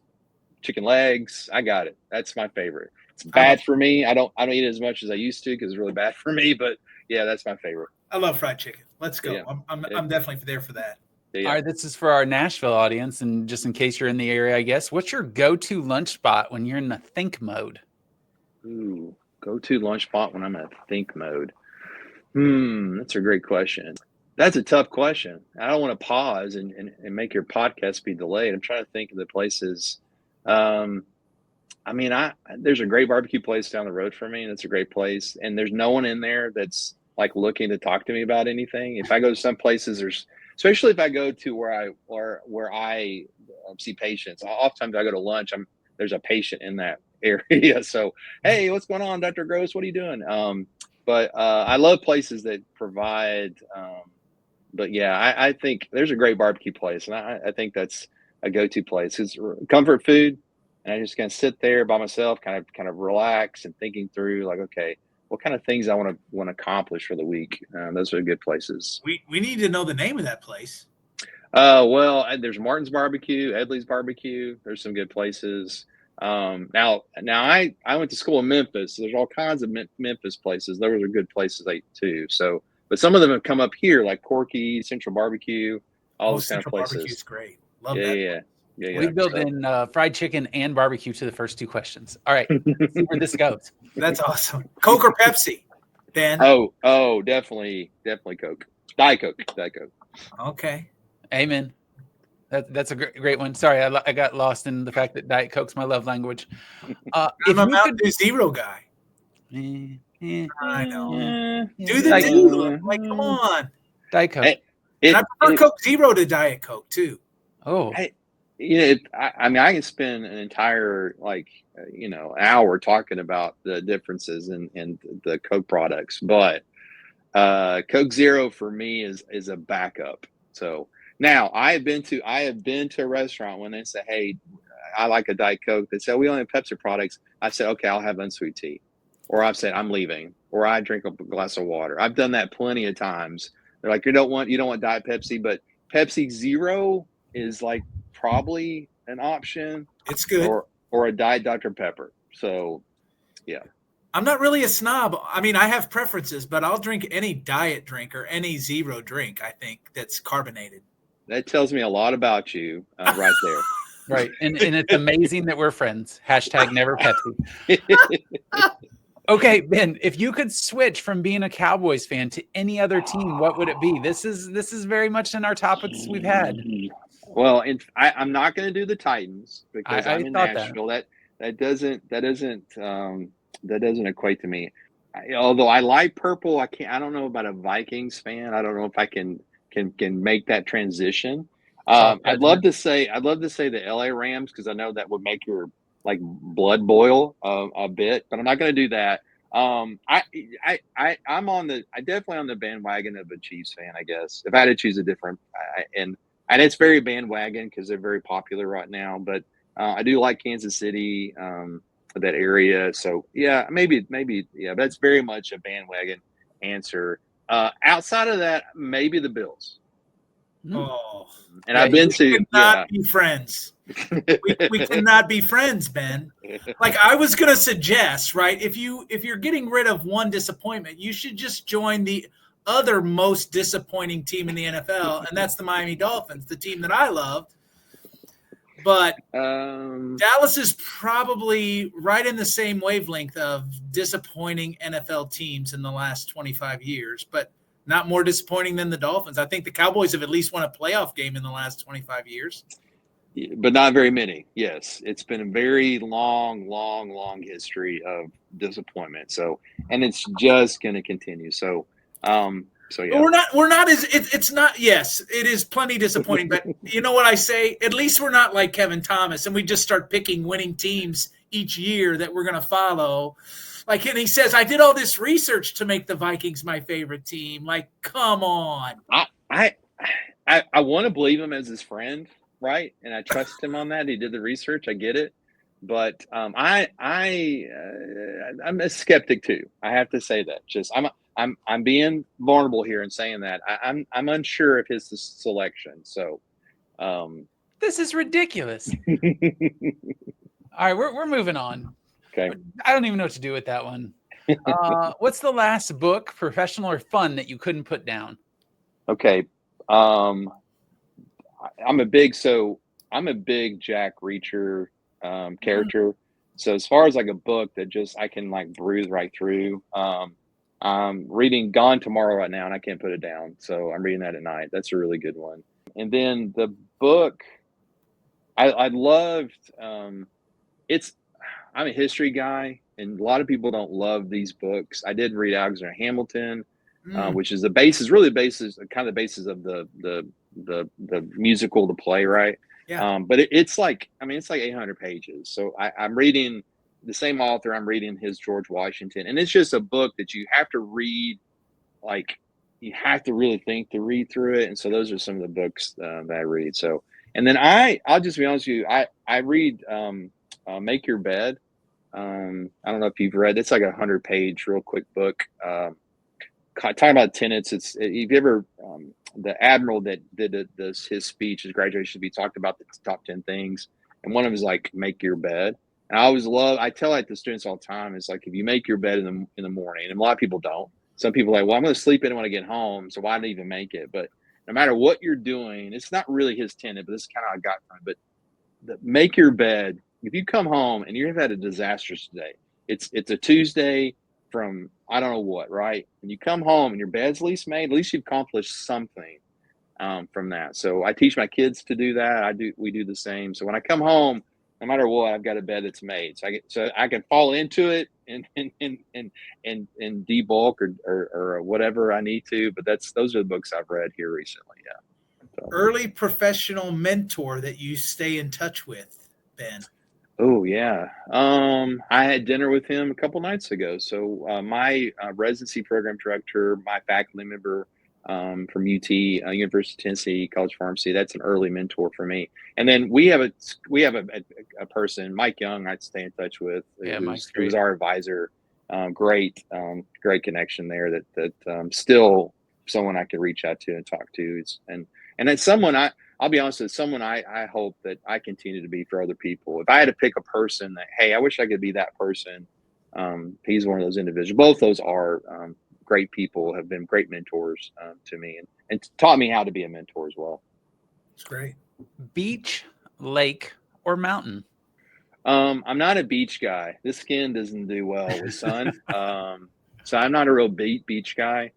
chicken legs. I got it. That's my favorite. It's bad for me. I don't eat it as much as I used to because it's really bad for me. But yeah, that's my favorite. I love fried chicken. Let's go. Yeah. I'm definitely there for that. Yeah. All right, this is for our Nashville audience, and just in case you're in the area, I guess. What's your go-to lunch spot when you're in the think mode? Ooh, go-to lunch spot when I'm in a think mode. That's a great question. That's a tough question. I don't want to pause and make your podcast be delayed. I'm trying to think of the places. mean, there's a great barbecue place down the road from me, and it's a great place. And there's no one in there that's like looking to talk to me about anything. If I go to some places, especially if I go to where I see patients. Oftentimes I go to lunch. There's a patient in that area. So, hey, what's going on, Dr. Gross? What are you doing? But I love places that provide. But yeah, I think there's a great barbecue place, and I think that's a go-to place. It's comfort food, and I just kind of sit there by myself, kind of relax and thinking through, like, okay, what kind of things I want to accomplish for the week. Those are good places. We need to know the name of that place. Well, there's Martin's Barbecue, Edley's Barbecue. There's some good places. Now I went to school in Memphis. So there's all kinds of Memphis places. Those are good places too. So, but some of them have come up here, like Corky, Central Barbecue, all those kind of places. Barbecue's great. Love that. Yeah. We built in fried chicken and barbecue to the first two questions. All right, see where this goes. That's awesome. Coke or Pepsi, Dan? Oh, definitely Coke. Diet Coke. Okay. Amen. That's a great one. Sorry, I got lost in the fact that Diet Coke's my love language. I'm a Mountain Dew Zero guy. I know. Do the do. Like, come on. Diet Coke. And I prefer Coke Zero to Diet Coke too. Oh. I mean, I can spend an entire hour talking about the differences in the Coke products, but Coke Zero for me is a backup. So now I have been to a restaurant when they say, "Hey, I like a Diet Coke." They say, "We only have Pepsi products." I said, "Okay, I'll have unsweet tea," or I've said, "I'm leaving," or I drink a glass of water. I've done that plenty of times. They're like, "You don't want Diet Pepsi," but Pepsi Zero is like probably an option. It's good. Or a Diet Dr. Pepper. So, yeah. I'm not really a snob. I mean, I have preferences, but I'll drink any diet drink or any zero drink, I think, that's carbonated. That tells me a lot about you right there. Right. And it's amazing that we're friends. Hashtag never Pepsi. Okay, Ben, if you could switch from being a Cowboys fan to any other team, what would it be? This is very much in our topics we've had. Well, I'm not going to do the Titans because I'm in Nashville. That doesn't equate to me. Although I like purple, I don't know about a Vikings fan. I don't know if I can make that transition. I'd love to say the LA Rams because I know that would make your blood boil a bit, but I'm not going to do that. I'm definitely on the bandwagon of a Chiefs fan, I guess. If I had to choose a different, and it's very bandwagon because they're very popular right now. But I do like Kansas City, that area. So yeah, maybe yeah. That's very much a bandwagon answer. Outside of that, maybe the Bills. Oh, and I've been to. We cannot be friends. we cannot be friends, Ben. Like I was gonna suggest, right? If you're getting rid of one disappointment, you should just join the other most disappointing team in the NFL, and that's the Miami Dolphins, the team that I love. But Dallas is probably right in the same wavelength of disappointing NFL teams in the last 25 years, but not more disappointing than the Dolphins. I think the Cowboys have at least won a playoff game in the last 25 years. But not very many. Yes, it's been a very long history of disappointment. So, and it's just going to continue. So, yeah. We're not as it's not. Yes, it is plenty disappointing. But you know what I say? At least we're not like Kevin Thomas, and we just start picking winning teams each year that we're going to follow. Like, and he says, I did all this research to make the Vikings my favorite team. Like, come on. I want to believe him as his friend. Right. And I trust him on that. He did the research. I get it. But I'm a skeptic too. I have to say that. Just I'm being vulnerable here and saying that I'm unsure of his selection. So this is ridiculous. All right, we're moving on. Okay. I don't even know what to do with that one. What's the last book, professional or fun, that you couldn't put down? Okay. I'm a big Jack Reacher character. So as far as like a book that just I can like breathe right through, I'm reading Gone Tomorrow right now and I can't put it down. So I'm reading that at night. That's a really good one. And then the book I loved it's I'm a history guy, and a lot of people don't love these books. I did read Alexander Hamilton, which is the basis, really kind of the basis of the musical, the play, right? Yeah. But it's like 800 pages. So I'm reading the same author. I'm reading his George Washington, and it's just a book that you have to read. Like, you have to really think to read through it. And so those are some of the books that I read. So, and then I'll just be honest with you. I read Make Your Bed. I don't know if you've read. It's like 100-page, real quick book. Talking about tenets. If you ever the admiral that did his speech, his graduation speech, talked about the top 10 things, and one of them is like make your bed. And I tell like the students all the time, it's like if you make your bed in the morning, and a lot of people don't. Some people are like, well, I'm going to sleep in when I get home, so why did I even make it? But no matter what you're doing, it's not really his tenet, but this is kind of how I got from it. But make your bed. If you come home and you've had a disastrous day, it's a Tuesday from I don't know what, right? And you come home and your bed's at least made, at least you've accomplished something from that. So I teach my kids to do that. We do the same. So when I come home, no matter what, I've got a bed that's made. So I can fall into it and debulk or whatever I need to. But those are the books I've read here recently. Yeah. So. Early professional mentor that you stay in touch with, Ben. Oh yeah. I had dinner with him a couple nights ago. So my residency program director, my faculty member from UT, University of Tennessee College of Pharmacy, that's an early mentor for me. And then we have a person, Mike Young, I'd stay in touch with, who's our advisor. Great connection there. That still someone I could reach out to and talk to. And it's someone I'll be honest, it's someone I hope that I continue to be for other people. If I had to pick a person that, hey, I wish I could be that person, he's one of those individuals. Both those are great people, have been great mentors to me and taught me how to be a mentor as well. That's great. Beach, lake, or mountain? I'm not a beach guy. This skin doesn't do well with sun. So I'm not a real beach guy.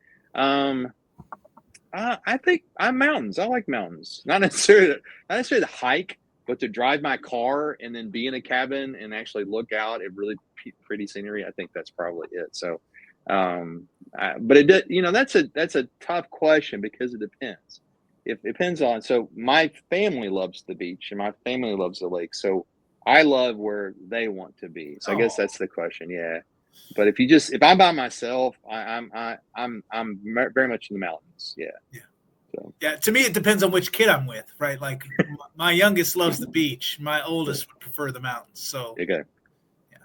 I think I'm mountains. I like mountains. Not necessarily to hike, but to drive my car and then be in a cabin and actually look out at really pretty scenery. I think that's probably it. So, but it did, that's a tough question because it depends. It depends on. So my family loves the beach and my family loves the lake. So I love where they want to be. So I guess that's the question. Yeah. But if I'm by myself, I'm very much in the mountains. Yeah. Yeah. So. Yeah. To me, it depends on which kid I'm with, right? Like my youngest loves the beach. My oldest would prefer the mountains. So. Okay. Yeah.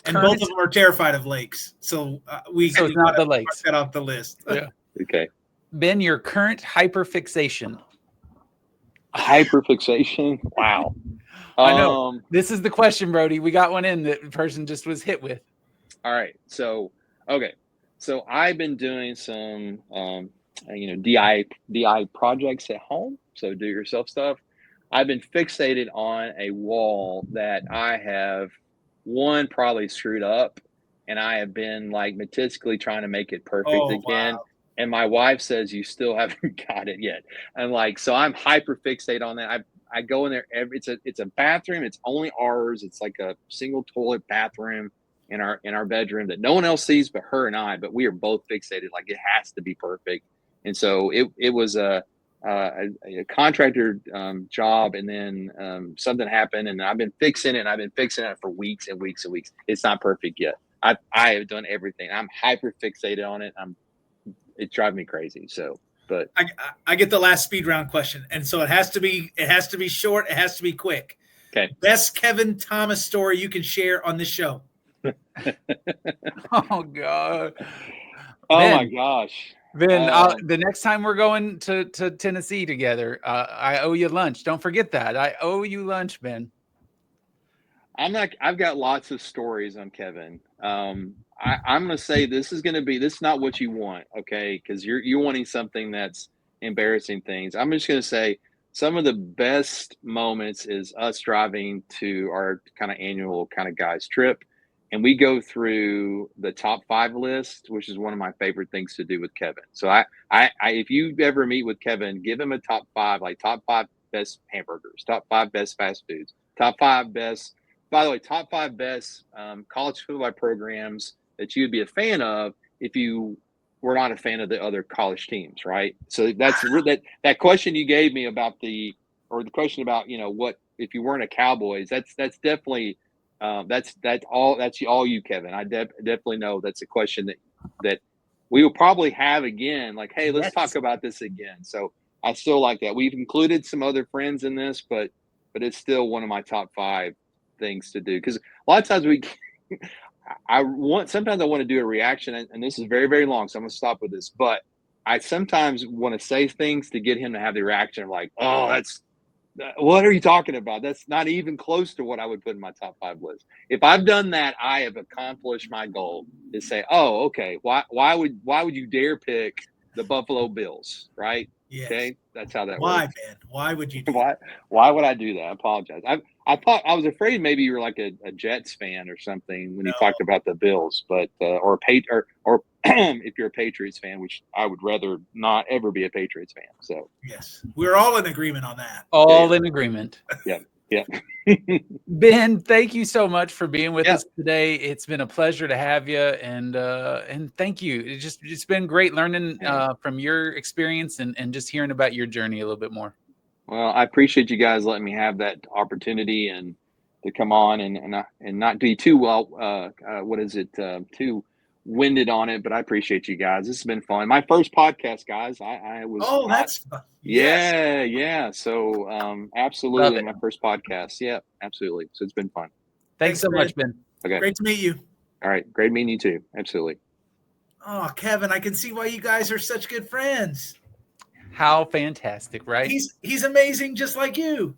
And both of them are terrified of lakes. So we not the lakes. That off the list. Yeah. Okay. Ben, your current hyperfixation. Hyperfixation. Wow. I know. This is the question, Brody. We got one in that the person just was hit with. All right. So, okay. So I've been doing some, DI projects at home. So do it yourself stuff. I've been fixated on a wall that I have probably screwed up, and I have been like meticulously trying to make it perfect again. Wow. And my wife says you still haven't got it yet. And like, so I'm hyper fixated on that. I go in there it's a bathroom. It's only ours. It's like a single toilet bathroom in our bedroom that no one else sees but her and I, but we are both fixated. Like it has to be perfect. And so it was a contractor job. And then something happened and I've been fixing it for weeks and weeks and weeks. It's not perfect yet. I have done everything. I'm hyper fixated on it. It drives me crazy. So, but I get the last speed round question. And so it has to be short. It has to be quick. Okay. Best Kevin Thomas story you can share on this show. Oh God. Oh Ben, my gosh. Ben, the next time we're going to Tennessee together, I owe you lunch. Don't forget that. I owe you lunch, Ben. I've got lots of stories on Kevin. I'm going to say this is not what you want. Okay. Cause you're wanting something that's embarrassing things. I'm just going to say some of the best moments is us driving to our kind of annual kind of guys trip. And we go through the top 5 list, which is one of my favorite things to do with Kevin. So I if you ever meet with Kevin, give him a top 5, like top 5 best hamburgers, top 5 best fast foods, top 5 best by the way, top 5 best college football programs that you would be a fan of if you were not a fan of the other college teams, right? So that's that question you gave me about the question about, what if you weren't a Cowboys, that's definitely that's all you, Kevin. I definitely know that's a question that we will probably have again. Like, hey, let's talk about this again. So I still like that. We've included some other friends in this, but it's still one of my top 5 things to do, because a lot of times sometimes I want to do a reaction, and this is very, very long, so I'm going to stop with this. But I sometimes want to say things to get him to have the reaction of like, oh, what are you talking about? That's not even close to what I would put in my top 5 list. If I've done that, I have accomplished my goal to say, oh, okay, why would you dare pick the Buffalo Bills, right? Yes. Okay, that's how that Why, works. man? Why would you do that? Why would I do that? I apologize. I was afraid maybe you were like a Jets fan or something when you talked about the Bills, but or if you're a Patriots fan, which I would rather not ever be a Patriots fan. So yes, we're all in agreement on that. All in agreement. Yeah. Ben, thank you so much for being with us today. It's been a pleasure to have you, and thank you. It's been great learning from your experience and just hearing about your journey a little bit more. Well, I appreciate you guys letting me have that opportunity and to come on and not do too well. Too winded on it, but I appreciate you guys. This has been fun. My first podcast, guys. I was. Oh, that's fun. Yeah. So, absolutely, my first podcast. Yeah, absolutely. So it's been fun. Thanks so much, Ben. Okay. Great to meet you. All right. Great meeting you too. Absolutely. Oh, Kevin, I can see why you guys are such good friends. How fantastic, right? He's amazing, just like you.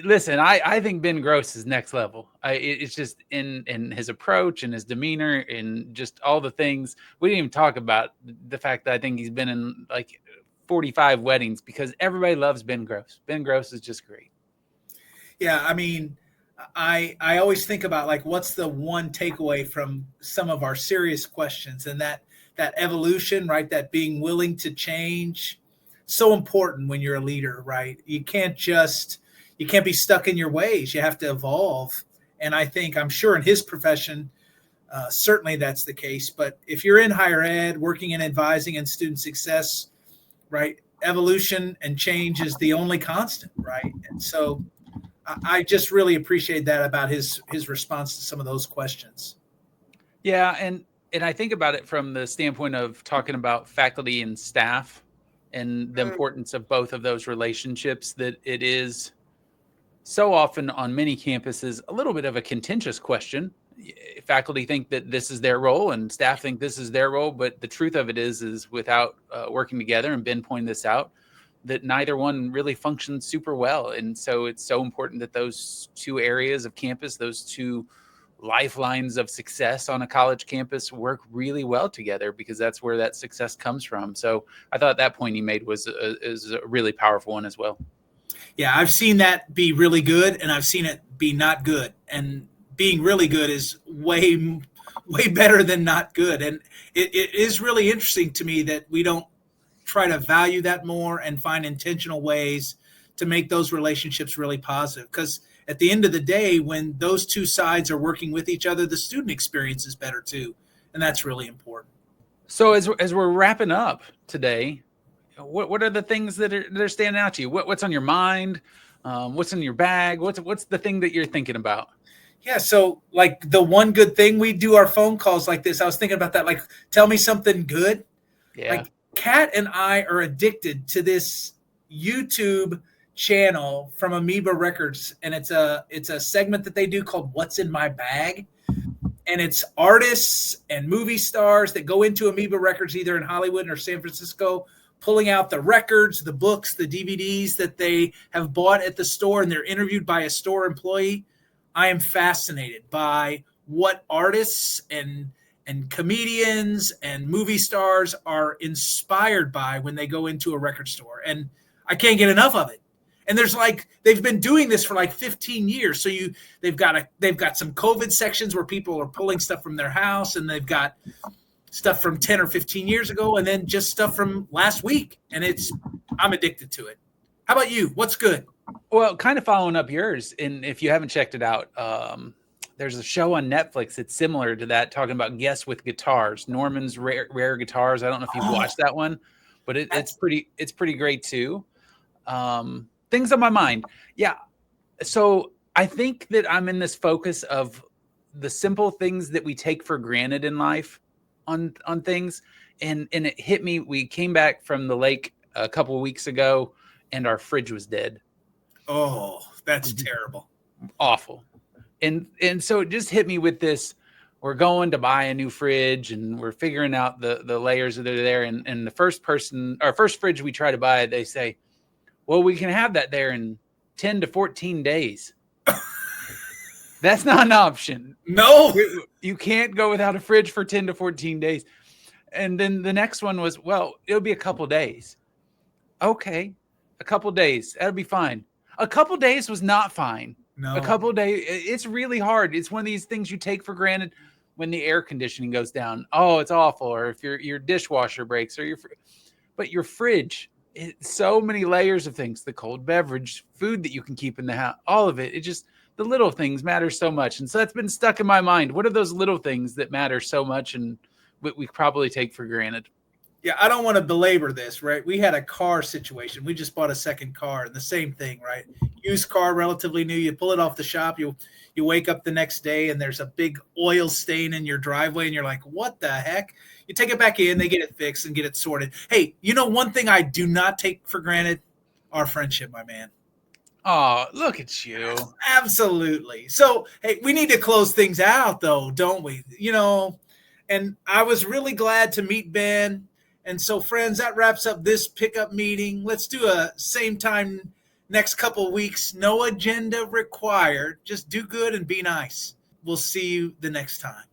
Listen, I think Ben Gross is next level. It's just in his approach and his demeanor and just all the things. We didn't even talk about the fact that I think he's been in like 45 weddings because everybody loves Ben Gross. Ben Gross is just great. Yeah, I mean, I always think about like what's the one takeaway from some of our serious questions, and that evolution, right? That being willing to change, so important when you're a leader, right? You can't be stuck in your ways. You have to evolve. And I'm sure in his profession, certainly that's the case. But if you're in higher ed, working in advising and student success, right, evolution and change is the only constant, right? And so I just really appreciate that about his response to some of those questions. Yeah, and I think about it from the standpoint of talking about faculty and staff and the importance of both of those relationships, that it is so often on many campuses a little bit of a contentious question. Faculty think that this is their role and staff think this is their role, but the truth of it is without working together, and Ben pointed this out, that neither one really functions super well. And so it's so important that those two areas of campus, those two lifelines of success on a college campus, work really well together, because that's where that success comes from. So I thought that point you made is a really powerful one as well. Yeah, I've seen that be really good, and I've seen it be not good. And being really good is way better than not good. And it is really interesting to me that we don't try to value that more and find intentional ways to make those relationships really positive. Because at the end of the day, when those two sides are working with each other, the student experience is better too. And that's really important. So as we're wrapping up today, what are the things that are standing out to you? What's on your mind? What's in your bag? What's the thing that you're thinking about? Yeah, so like the one good thing, we do our phone calls like this. I was thinking about that. Like, tell me something good. Yeah. Like Kat and I are addicted to this YouTube channel from Amoeba Records, and it's a segment that they do called What's in My Bag. And it's artists and movie stars that go into Amoeba Records either in Hollywood or San Francisco, pulling out the records, the books, the DVDs that they have bought at the store, and they're interviewed by a store employee. I am fascinated by what artists and comedians and movie stars are inspired by when they go into a record store. And I can't get enough of it. And they've been doing this for like 15 years. So they've got some COVID sections where people are pulling stuff from their house, and they've got stuff from 10 or 15 years ago, and then just stuff from last week. And I'm addicted to it. How about you? What's good? Well, kind of following up yours, and if you haven't checked it out, there's a show on Netflix that's similar to that, talking about guests with guitars. Norman's rare guitars. I don't know if you've watched that one, but it's pretty great too. Things on my mind. Yeah. So I think that I'm in this focus of the simple things that we take for granted in life on things. And it hit me. We came back from the lake a couple of weeks ago and our fridge was dead. Oh, that's terrible. Awful. And so it just hit me with this. We're going to buy a new fridge and we're figuring out the layers that are there. And the first fridge we try to buy, they say, well, we can have that there in 10 to 14 days. That's not an option. No. You can't go without a fridge for 10 to 14 days. And then the next one was, well, it'll be a couple days. Okay. A couple days. That'll be fine. A couple days was not fine. No. A couple days. It's really hard. It's one of these things you take for granted when the air conditioning goes down. Oh, it's awful. Or if your dishwasher breaks but your fridge, it's so many layers of things, the cold beverage, food that you can keep in the house, all of it. It just, the little things matter so much. And so that's been stuck in my mind. What are those little things that matter so much and we probably take for granted? Yeah, I don't want to belabor this, right? We had a car situation. We just bought a second car and the same thing, right? Used car, relatively new. You pull it off the shop. You wake up the next day and there's a big oil stain in your driveway and you're like, what the heck? You take it back in, they get it fixed and get it sorted. Hey, one thing I do not take for granted? Our friendship, my man. Oh, look at you. Absolutely. So, hey, we need to close things out though, don't we? And I was really glad to meet Ben. And so, friends, that wraps up this pickup meeting. Let's do a same time next couple of weeks. No agenda required. Just do good and be nice. We'll see you the next time.